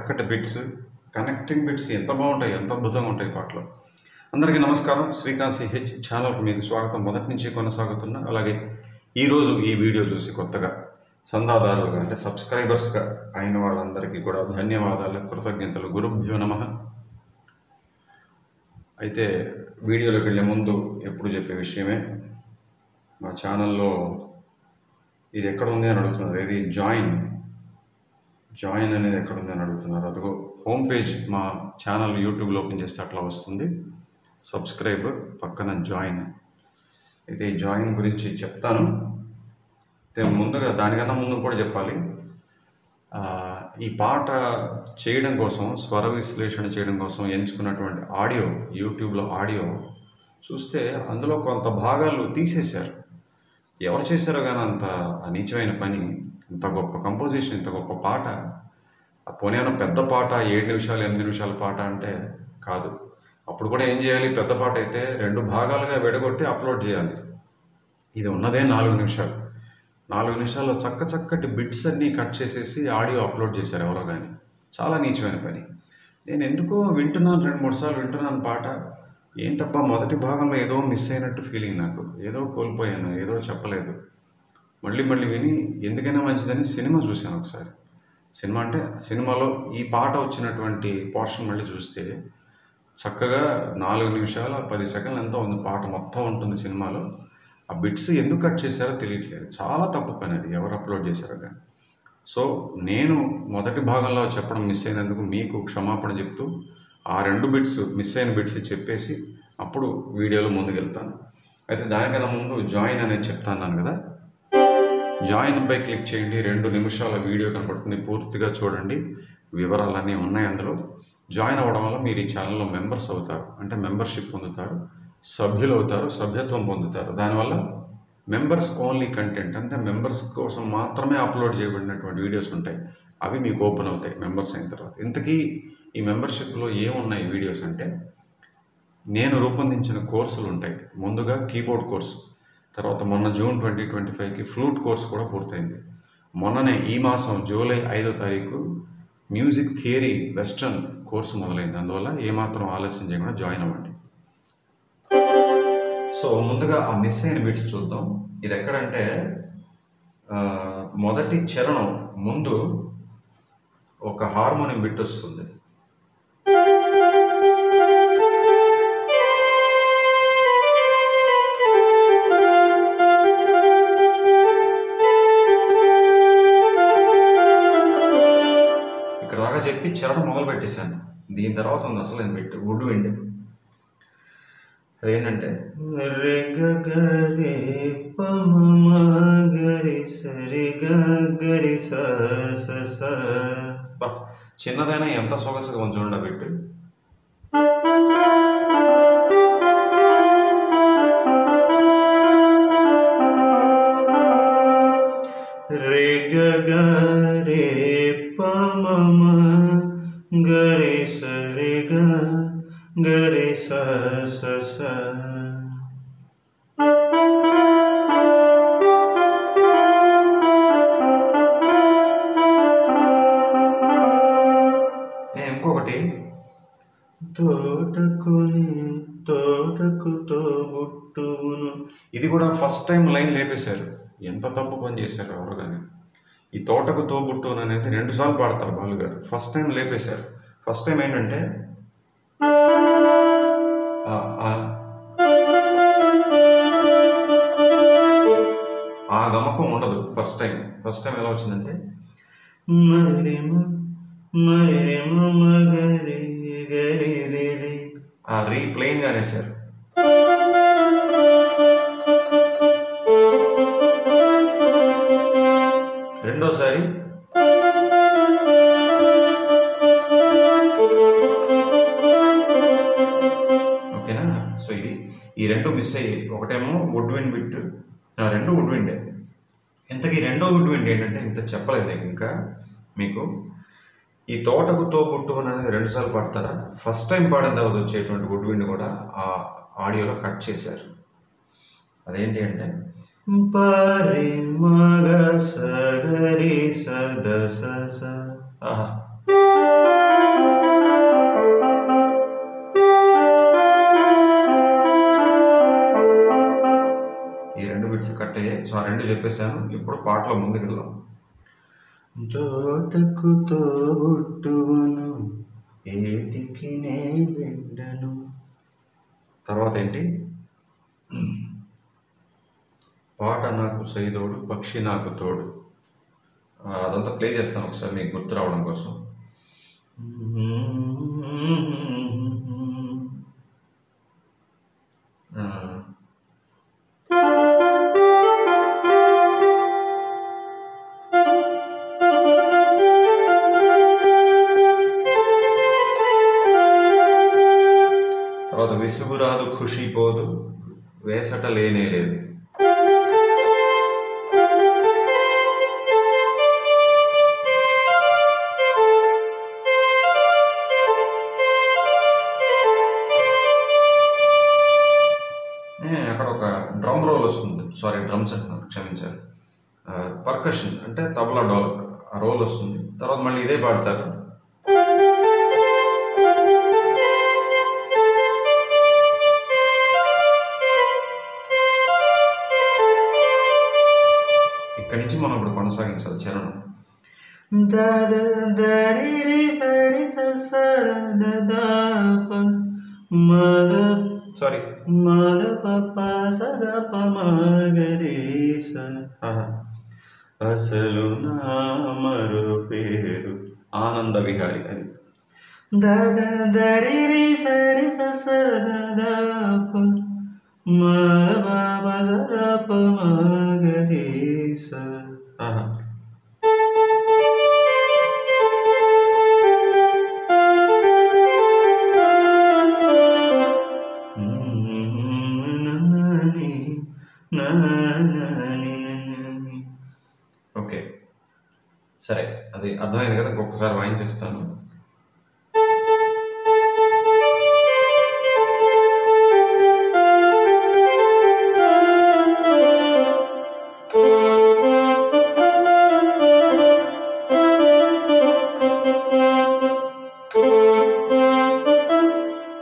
చక్కటి bits, connecting bits ఎంత బాగుంటాయి, ఎంత అద్భుతంగా ఉంటాయి పాటలు. అందరికీ నమస్కారం. శ్రీకాంత్ సిహెచ్ ఛానల్కి మీకు స్వాగతం. మొదటి నుంచి కొనసాగుతున్నా. అలాగే ఈరోజు ఈ వీడియో చూసి కొత్తగా చందాదారులుగా అంటే సబ్స్క్రైబర్స్గా అయిన వాళ్ళందరికీ కూడా ధన్యవాదాలు, కృతజ్ఞతలు. గురుభ్యో నమః. అయితే వీడియోలోకి వెళ్ళే ముందు ఎప్పుడు చెప్పే విషయమే, మా ఛానల్లో ఇది ఎక్కడ ఉంది అని అడుగుతున్నారు. ఇది జాయిన్ అనేది ఎక్కడ ఉంది అని అడుగుతున్నారు. అదిగో హోమ్ పేజ్ మా ఛానల్ యూట్యూబ్లో ఓపెన్ చేస్తే అట్లా వస్తుంది. సబ్స్క్రైబ్ పక్కన జాయిన్. అయితే ఈ జాయిన్ గురించి చెప్తాను. అయితే ముందుగా దానికన్నా ముందు కూడా చెప్పాలి, ఈ పాట చేయడం కోసం, స్వర విశ్లేషణ చేయడం కోసం ఎంచుకున్నటువంటి ఆడియో, యూట్యూబ్లో ఆడియో చూస్తే అందులో కొంత భాగాలు తీసేశారు. ఎవరు చేశారో కానీ అంత నీచమైన పని. ఇంత గొప్ప కంపోజిషన్, ఇంత గొప్ప పాట, పోనీ పెద్ద పాట 7 నిమిషాలు 8 నిమిషాల పాట అంటే కాదు. అప్పుడు కూడా ఏం చేయాలి, పెద్ద పాట అయితే 2 భాగాలుగా విడగొట్టి అప్లోడ్ చేయాలి. ఇది ఉన్నదే 4 నిమిషాలు. 4 నిమిషాల్లో చక్కటి బిట్స్ అన్నీ కట్ చేసేసి ఆడియో అప్లోడ్ చేశారు ఎవరో కానీ. చాలా నీచమైన పని. నేను ఎందుకో వింటున్నాను, 2-3 సార్లు వింటున్నాను పాట. ఏంటబ్బా, మొదటి భాగంలో ఏదో మిస్ అయినట్టు ఫీలింగ్, నాకు ఏదో కోల్పోయాను, ఏదో చెప్పలేదు. మళ్ళీ విని ఎందుకైనా మంచిదని సినిమా చూశాను ఒకసారి. సినిమా అంటే సినిమాలో ఈ పాట వచ్చినటువంటి పోర్షన్ మళ్ళీ చూస్తే చక్కగా 4 నిమిషాల 10 సెకండ్లు ఎంతో ఉంది పాట మొత్తం ఉంటుంది సినిమాలో. ఆ బిట్స్ ఎందుకు కట్ చేశారో తెలియట్లేదు. చాలా తప్పు పని అది, ఎవరు అప్లోడ్ చేశారో కానీ. సో నేను మొదటి భాగంలో చెప్పడం మిస్ అయినందుకు మీకు క్షమాపణ చెప్తూ ఆ 2 బిట్స్, మిస్ అయిన బిట్స్ చెప్పేసి అప్పుడు వీడియోలో ముందుకెళ్తాను. అయితే దానికన్నా ముందు జాయిన్ అనేది చెప్తాను కదా. జాయిన్ పై క్లిక్ చేయండి. 2 నిమిషాల వీడియో కనపడుతుంది, పూర్తిగా చూడండి. వివరాలన్నీ ఉన్నాయి అందులో. జాయిన్ అవ్వడం వల్ల మీరు ఈ ఛానల్లో మెంబర్స్ అవుతారు, అంటే మెంబర్షిప్ పొందుతారు, సభ్యులు అవుతారు, సభ్యత్వం పొందుతారు. దానివల్ల మెంబర్స్ ఓన్లీ కంటెంట్, అంటే మెంబర్స్ కోసం మాత్రమే అప్లోడ్ చేయబడినటువంటి వీడియోస్ ఉంటాయి. అవి మీకు ఓపెన్ అవుతాయి మెంబర్స్ అయిన తర్వాత. ఇంతకీ ఈ మెంబర్షిప్లో ఏమున్నాయి వీడియోస్ అంటే, నేను రూపొందించిన కోర్సులు ఉంటాయి. ముందుగా కీబోర్డ్ కోర్సు, తర్వాత మొన్న జూన్ 2025కి ఫ్లూట్ కోర్సు కూడా పూర్తయింది. మొన్ననే ఈ మాసం జూలై 5వ తారీఖు మ్యూజిక్ థియరీ వెస్ట్రన్ కోర్సు మొదలైంది. అందువల్ల ఏమాత్రం ఆలస్యం చేయకుండా జాయిన్ అవ్వండి. సో ముందుగా ఆ మిస్ అయిన బిట్స్ చూద్దాం. ఇది ఎక్కడంటే మొదటి చరణం ముందు ఒక హార్మోనియం బిట్ వస్తుంది. ఇక్కడ దాకా చెప్పి చరణం మొదలు పెట్టేశాను. దీని తర్వాత ఉంది అసలు నేను పెట్టి వుడ్ విండ్. అదేంటంటే చిన్నదైనా ఎంత సొగసుగా ఉంది చూడండి పెట్టి. రే గరే పమ గరే సరి గరే స ఇంకొకటి తోటకు తోబుట్టును. ఇది కూడా ఫస్ట్ టైం లైన్ లేపేశారు. ఎంత తప్పు పని చేశారు ఎవరు కానీ. ఈ తోటకు తోబుట్టును అనేది 2 సార్లు పాడతారు బాలుగారు. ఫస్ట్ టైం లేపేశారు. ఫస్ట్ టైం ఏంటంటే ఆ గమకం ఉండదు. ఫస్ట్ టైం ఎలా వచ్చిందంటే ఆ రీ ప్లెయిన్ గా అనేసారు. రెండోసారి ఓకేనా. సో ఇది ఈ 2 మిస్ అయ్యాయి. ఒకటేమో వుడ్ విండ్ బిట్, 2 వుడ్ విండే. ఇంతకీ 2వ వుడ్ విండ్ ఏంటంటే ఇంత చెప్పలేదు ఇంకా మీకు. ఈ తోటకు తోబుట్టు అనేది 2 సార్లు పాడతారా. ఫస్ట్ టైం పాడిన తర్వాత వచ్చేటువంటి వుడ్ విండ్ కూడా ఆ ఆడియోలో కట్ చేశారు. అదేంటి అంటే పరి మగ సగరి సద స అయ్యాయి. సో ఆ రెండు చెప్పేశాను. ఇప్పుడు పాటలో ముందుకు వెళ్దాం. తోటకు తోబుట్టువను, ఏటికి నే వెండను. తర్వాత ఏంటి? పాట నాకు సైదోడు, పక్షి నాకు తోడు. అదంతా ప్లే చేస్తాను ఒకసారి మీకు గుర్తు రావడం కోసం. తర్వాత విసుగురాదు ఖుషి పోదు, వేసట లేనే లేదు. అక్కడ ఒక డ్రమ్ రోల్ వస్తుంది, సారీ డ్రమ్స్ అంటున్నాను, క్షమించాలి. పర్కషన్ అంటే తబలా డోలక్, ఆ రోల్ వస్తుంది. తర్వాత మళ్ళీ ఇదే పాడతారు. ఇక్కడి నుంచి మనం ఇప్పుడు కొనసాగించాలి చరణం. సారీ అసలు నా మరో పేరు ఆనంద విహారి. అది దరి సరి ఓకే, సరే, అది అర్థమైంది కదా. ఇంకొకసారి వాయించేస్తాను.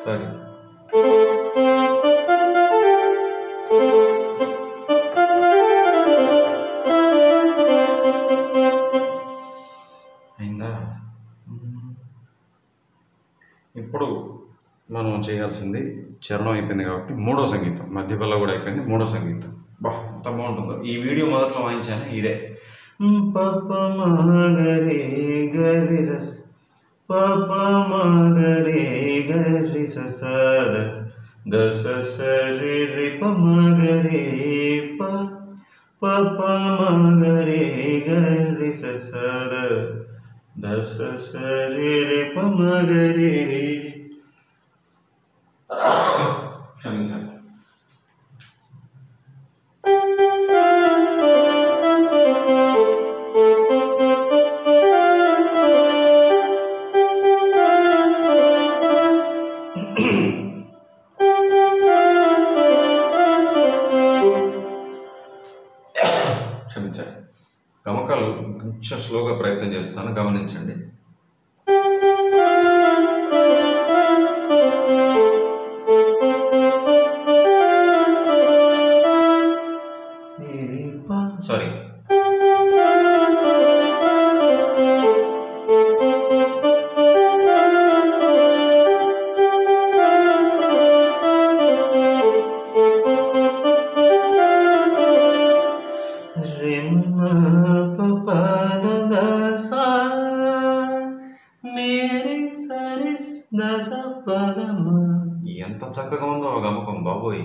సరే, అయిందా? ఇప్పుడు మనం చేయాల్సింది, చరణం అయిపోయింది కాబట్టి మూడో సంగీతం, మధ్యపల్ల కూడా అయిపోయింది, మూడో సంగీతం. ఎంత బాగుంటుందో. ఈ వీడియో మొదట్లో వాయించాను ఇదే. పప మగరే గరి పప మగరే గరి సద దశ సరి రి ప మగరే పప మగరే గరి సద దశ సరి రి ప మగరే. క్షమించాలి. క్షమించాలి. గమకాలు కొంచెం స్లోగా ప్రయత్నం చేస్తాను, గమనించండి. సారీ, ఎంత చక్కగా ఉందో ఆ గమకం బాబోయ్.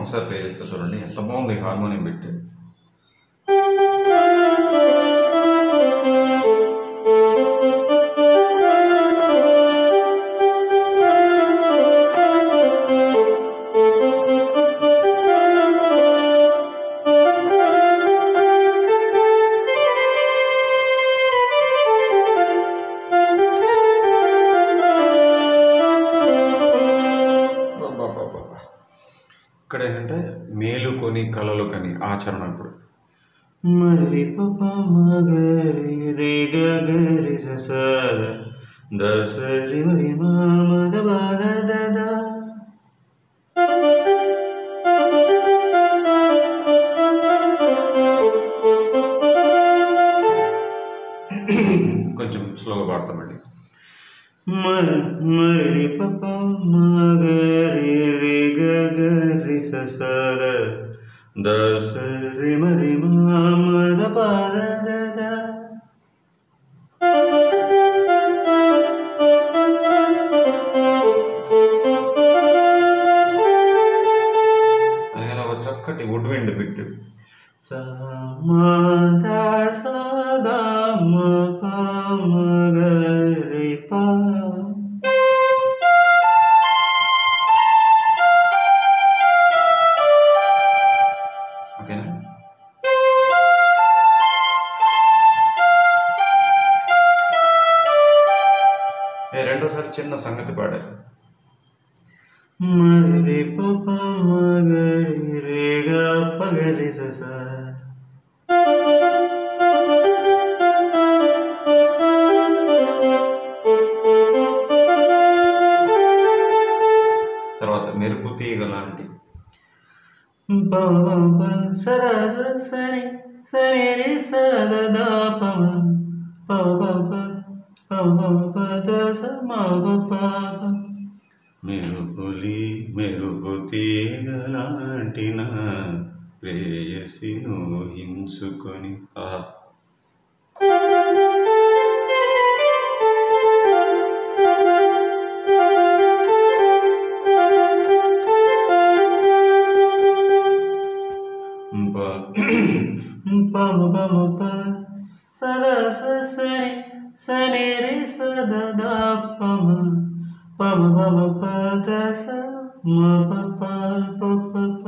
ఒకసారి ప్లే చేస్తే చూడండి ఎంత బాగుంది హార్మోనియం పెట్టి. ఇక్కడ ఏంటంటే మేలుకొని కలలు కని ఆచరణ. ఇప్పుడు మరి పప మగరి రే గరి స దసరి మరి మద బద దద. కొంచెం స్లోగా పాడతామండి. మరి పప మగరి రే గరి స దసరి మరి మద పద దద. అందుకని ఒక చక్కటి వుడ్ విండ్ బిట్. సమదా సదా మ ప మగరి ప. ఓకేనా? రెండోసారి చిన్న సంగతి పాడారు. మరి పప మగరి రే గ పగరి స. తర్వాత మెరుపు తీగ లాంటి సదా సరి సరి రే సద ద ప మెరుపులి మెరుపు తీగలాంటి నా ప్రేయసిను హించుకొని. పమ పమ ప సదా సరి సరి రే సద ద పమ పమ పమ ప ద స మ ప ప ప ప ప.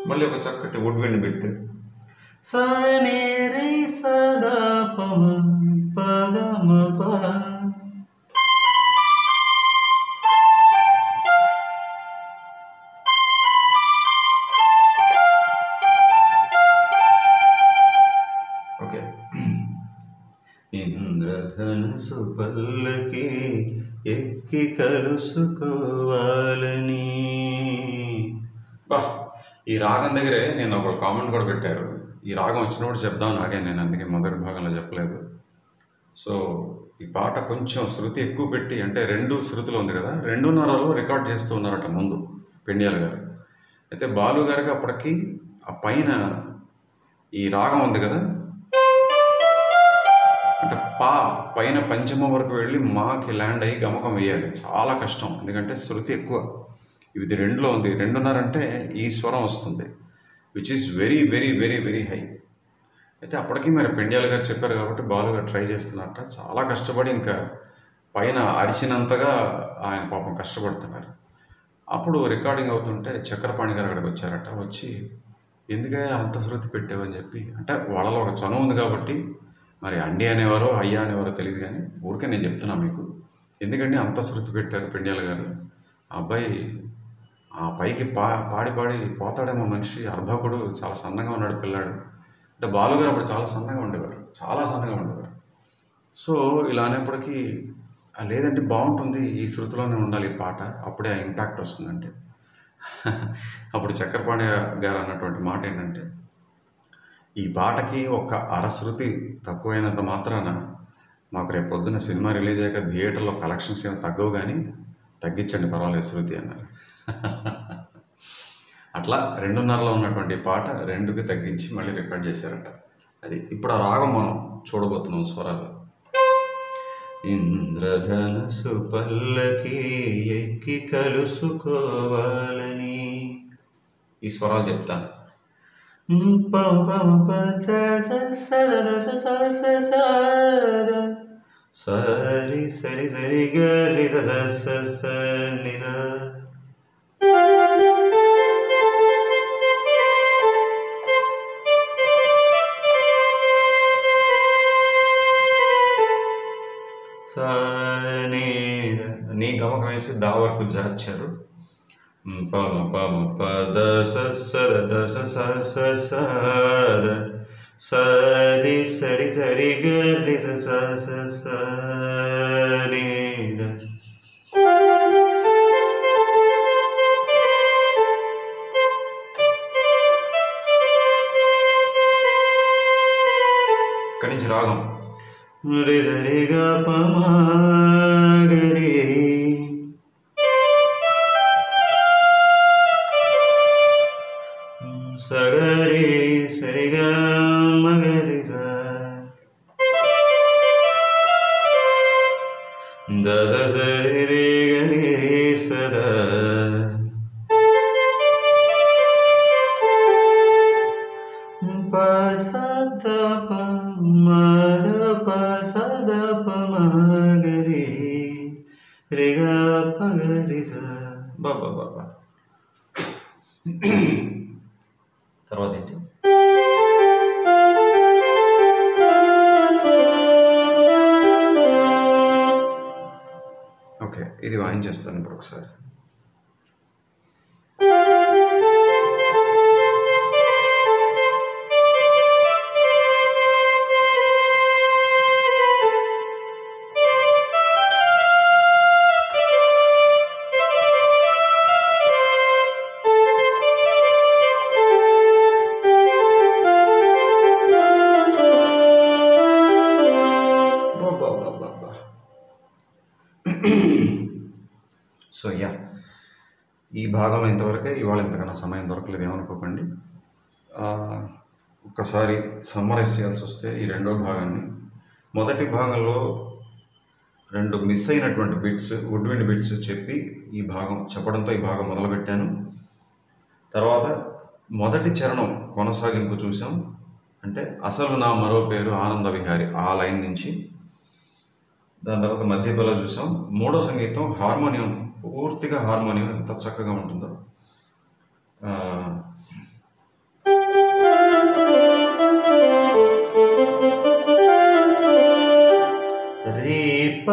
మళ్ళీ ఒక చక్కటి వుడ్ విండ్ బిట్. సని రే సదా పమ పద మ ప. ఓకే. ఇంద్రధనుసు పల్లకి ఎక్కి కలుసుకోవాలని. బా, ఈ రాగం దగ్గరే నేను ఒక కామెంట్ కూడా పెట్టారు. ఈ రాగం వచ్చినప్పుడు చెప్దాం నాగే, నేను అందుకే మొదటి భాగంలో చెప్పలేదు. సో ఈ పాట కొంచెం శృతి ఎక్కువ పెట్టి, అంటే 2 శృతులు ఉంది కదా, 2:30లో రికార్డ్ చేస్తూ ఉన్నారట ముందు పెండ్యాల గారు. అయితే బాలు గారికి అప్పటికి ఆ పైన ఈ రాగం ఉంది కదా, అంటే పా పైన పంచమ వరకు వెళ్ళి మాకి ల్యాండ్ అయ్యి గమకం వేయాలి. చాలా కష్టం, ఎందుకంటే శృతి ఎక్కువ. ఇది 2లో ఉంది. 2:30 అంటే ఈ స్వరం వస్తుంది, which is very very very very high. అయితే అప్పటికి మరి పెండ్యాల గారు చెప్పారు కాబట్టి బాలు గారు ట్రై చేస్తున్నారట. చాలా కష్టపడి ఇంకా పైన అరిచినంతగా ఆయన పాపం కష్టపడుతున్నారు. అప్పుడు రికార్డింగ్ అవుతుంటే చక్రపాణి గారు అక్కడికి వచ్చారట. వచ్చి ఎందుకే అంత శృతి పెట్టావని చెప్పి, అంటే వాళ్ళలో ఒక చనువు ఉంది కాబట్టి, మరి అండి అనేవారో అయ్యా అనేవారో తెలియదు, కానీ ఊరికే నేను చెప్తున్నా మీకు, ఎందుకంటే అంత శృతి పెట్టారు పెండ్యాల గారు. ఆ అబ్బాయి ఆ పైకి పాడి పాడి పోతాడేమో మనిషి, అర్భకుడు, చాలా సన్నగా ఉన్నాడు పిల్లాడు. అంటే బాలుగారు అప్పుడు చాలా సన్నగా ఉండేవారు, చాలా సన్నగా ఉండేవారు. సో ఇలా అనేప్పటికీ లేదంటే బాగుంటుంది, ఈ శృతిలోనే ఉండాలి ఈ పాట, అప్పుడే ఆ ఇంపాక్ట్ వస్తుందంటే. అప్పుడు చక్రపాణి గారు అన్నటువంటి మాట ఏంటంటే, ఈ పాటకి ఒక అరశృతి తక్కువైనంత మాత్రాన మాకు రేపు పొద్దున్న సినిమా రిలీజ్ అయ్యాక థియేటర్లో కలెక్షన్స్ ఏమి తగ్గవు, కానీ తగ్గించండి పర్వాలేదు శృతి అన్నారు. అట్లా 2:30లో ఉన్నటువంటి పాట 2కి తగ్గించి మళ్ళీ రికార్డ్ చేశారట. అది ఇప్పుడు ఆ రాగం మనం చూడబోతున్నాం స్వరాలు. ఇంద్రధనసు పల్లకి ఎక్కి కలుసుకోవాలని. ఈ స్వరాలు చెప్తాను. సరి సరి సరి గరి నిజ. నీ గమకం వేసి దా వరకు జార్చారు. పమ పమ పద సద సరి సరి సరి గరి సరి. ఇక్కడి నుంచి రాగం రి సరి గ పమగరి. సగరి సరిగా మగరి దశ సరి రి గరి సదా. పసద పమద పసద పమగరి రిగా పగరి స. బాబా బాబా. తర్వాత ఏంటి? ఓకే, ఇది వాయించేస్తాను ఇప్పుడు ఒకసారి. సో యా, ఈ భాగం ఇంతవరకే. ఇవాళ ఇంతకన్నా సమయం దొరకలేదు, ఏమనుకోకండి. ఒక్కసారి సమ్మరైజ్ చేయాల్సి వస్తే ఈ రెండో భాగాన్ని, మొదటి భాగంలో 2 మిస్ అయినటువంటి బిట్స్, వుడ్విండ్ బిట్స్ చెప్పి ఈ భాగం చెప్పడంతో ఈ భాగం మొదలుపెట్టాను. తర్వాత మొదటి చరణం కొనసాగింపు చూసాం. అంటే అసలు నా మరో పేరు ఆనంద విహారి, ఆ లైన్ నుంచి. దాని తర్వాత మధ్యపల్ల చూసాం. మూడో సంగీతం హార్మోనియం, పూర్తిగా హార్మోనియం ఎంత చక్కగా ఉంటుందో. రేప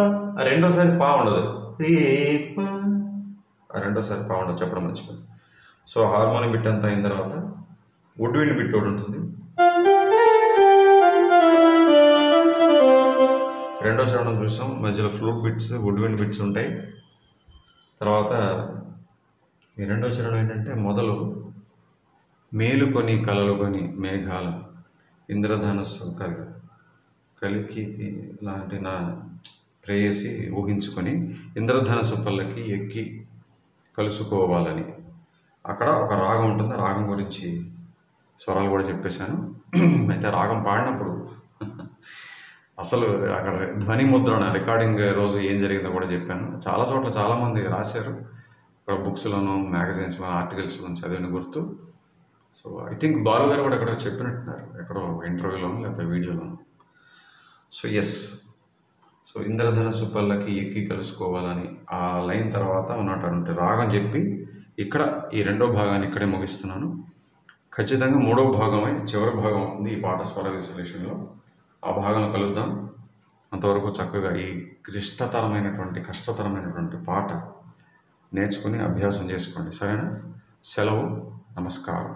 రెండోసారి పా ఉండదు, రేప రెండోసారి పా ఉండదు, చెప్పడం మర్చిపోయింది. సో హార్మోనియం బిట్ అంతా అయిన తర్వాత వుడ్ విండ్ బిట్ ఒకటి ఉంటుంది. రెండో చరణం చూసాం, మధ్యలో flute bits, woodwind bits ఉంటాయి. తర్వాత ఈ రెండో చరణం ఏంటంటే మొదలు మేలుకొని కలలుకొని మేఘాలు ఇంద్రధనస్సు కలికి లాంటి నా ప్రేయసి ఊహించుకొని ఇంద్రధనస్సు పల్లకి ఎక్కి కలుసుకోవాలని. అక్కడ ఒక రాగం ఉంటుంది, ఆ రాగం గురించి స్వరాలు కూడా చెప్పేశాను. అయితే రాగం పాడినప్పుడు అసలు అక్కడ ధ్వని ముద్రణ రికార్డింగ్ రోజు ఏం జరిగిందో కూడా చెప్పాను. చాలా చోట్ల చాలామంది రాశారు, ఇక్కడ బుక్స్లోను మ్యాగజైన్స్లో ఆర్టికల్స్లో చదివిన గుర్తు. సో ఐ థింక్ బాలు గారు కూడా ఎక్కడో చెప్పినట్టున్నారు, ఎక్కడో ఇంటర్వ్యూలోను లేకపోతే వీడియోలోను. సో ఎస్, సో ఇంద్రధనస్సు పల్లకి ఎక్కి కలుసుకోవాలని ఆ లైన్ తర్వాత ఉన్నటువంటి రాగం చెప్పి ఇక్కడ ఈ రెండో భాగాన్ని ఇక్కడే ముగిస్తున్నాను. ఖచ్చితంగా మూడో భాగమై చివరి భాగం ఉంది ఈ పాట స్వర విశ్లేషణలో. ఆ భాగంలో కలుద్దాం. అంతవరకు చక్కగా ఈ కష్టతరమైనటువంటి పాట నేర్చుకుని అభ్యాసం చేసుకోండి. సరేనా? సెలవు. నమస్కారం.